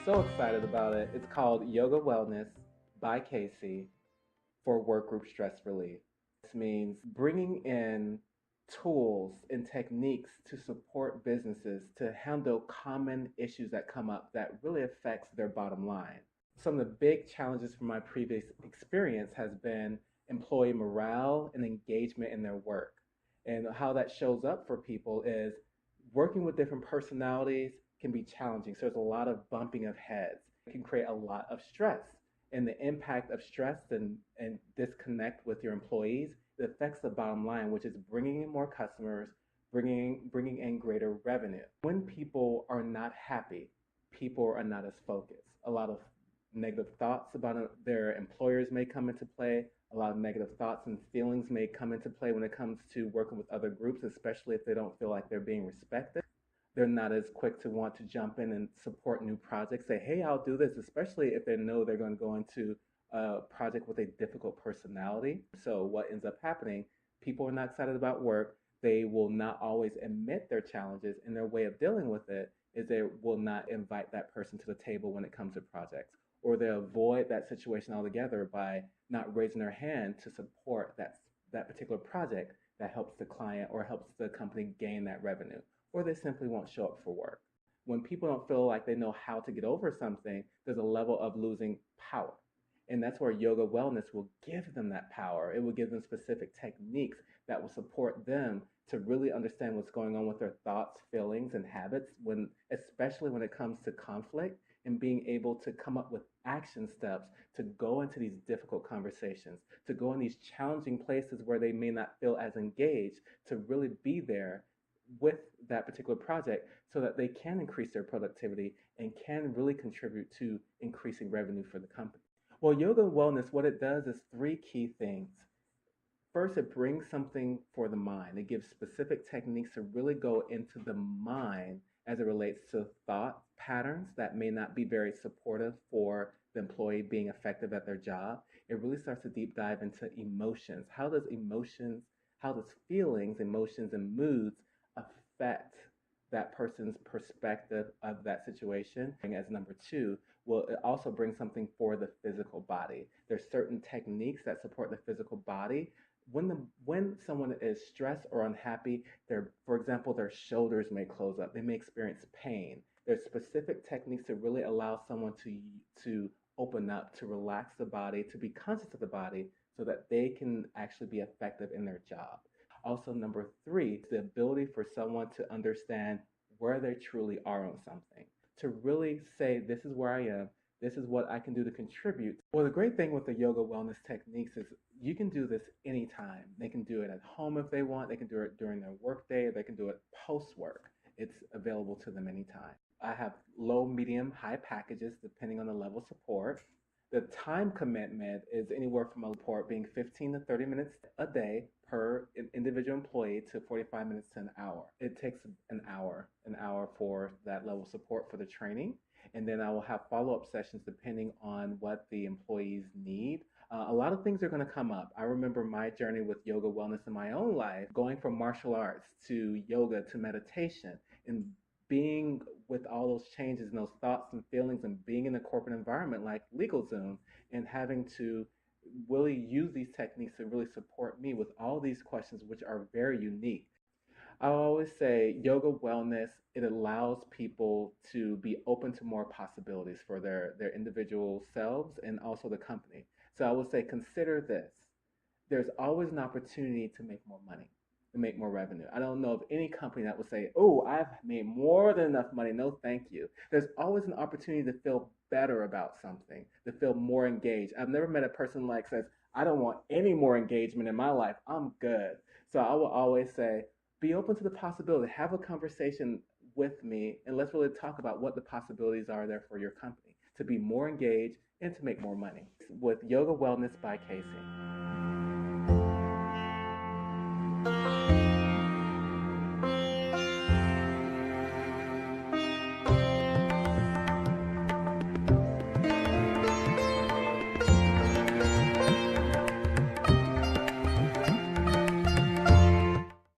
so excited about it. It's called Yoga Wellness by Kasey for Workgroup Stress Relief. This means bringing in tools and techniques to support businesses to handle common issues that come up that really affects their bottom line. Some of the big challenges from my previous experience has been employee morale and engagement in their work. And how that shows up for people is working with different personalities can be challenging. So there's a lot of bumping of heads. It can create a lot of stress. And the impact of stress and disconnect with your employees, it affects the bottom line, which is bringing in more customers, bringing in greater revenue. When people are not happy, people are not as focused. A lot of negative thoughts about their employers may come into play. A lot of negative thoughts and feelings may come into play when it comes to working with other groups, especially if they don't feel like they're being respected. They're not as quick to want to jump in and support new projects, say, hey, I'll do this, especially if they know they're going to go into a project with a difficult personality. So what ends up happening, people are not excited about work. They will not always admit their challenges, and their way of dealing with it is they will not invite that person to the table when it comes to projects, or they avoid that situation altogether by not raising their hand to support that particular project that helps the client or helps the company gain that revenue, or they simply won't show up for work. When people don't feel like they know how to get over something, there's a level of losing power. And that's where yoga wellness will give them that power. It will give them specific techniques that will support them to really understand what's going on with their thoughts, feelings, and habits, especially when it comes to conflict, and being able to come up with action steps to go into these difficult conversations, to go in these challenging places where they may not feel as engaged, to really be there with that particular project so that they can increase their productivity and can really contribute to increasing revenue for the company. Well, yoga wellness, what it does is three key things. First, it brings something for the mind. It gives specific techniques to really go into the mind as it relates to thought patterns that may not be very supportive for the employee being effective at their job. It really starts to deep dive into emotions. How does feelings, emotions, and moods affect that person's perspective of that situation? And as number two, well, it also brings something for the physical body. There's certain techniques that support the physical body. When someone is stressed or unhappy, for example, their shoulders may close up. They may experience pain. There's specific techniques to really allow someone to open up, to relax the body, to be conscious of the body so that they can actually be effective in their job. Also, number three, the ability for someone to understand where they truly are on something, to really say, this is where I am, this is what I can do to contribute. Well, the great thing with the yoga wellness techniques is you can do this anytime. They can do it at home if they want. They can do it during their work day. Or they can do it post-work. It's available to them anytime. I have low, medium, high packages depending on the level of support. The time commitment is anywhere from a report being 15 to 30 minutes a day per individual employee to 45 minutes to an hour. It takes an hour for that level of support for the training. And then I will have follow-up sessions depending on what the employees need. A lot of things are going to come up. I remember my journey with yoga wellness in my own life, going from martial arts to yoga to meditation, and being with all those changes and those thoughts and feelings and being in a corporate environment like LegalZoom and having to really use these techniques to really support me with all these questions, which are very unique. I always say yoga wellness, it allows people to be open to more possibilities for their individual selves and also the company. So I would say consider this. There's always an opportunity to make more money, to make more revenue. I don't know of any company that would say, oh, I've made more than enough money. No, thank you. There's always an opportunity to feel better about something, to feel more engaged. I've never met a person like says, I don't want any more engagement in my life. I'm good. So I will always say, be open to the possibility. Have a conversation with me, and let's really talk about what the possibilities are there for your company to be more engaged and to make more money. With Yoga Wellness by Kasey.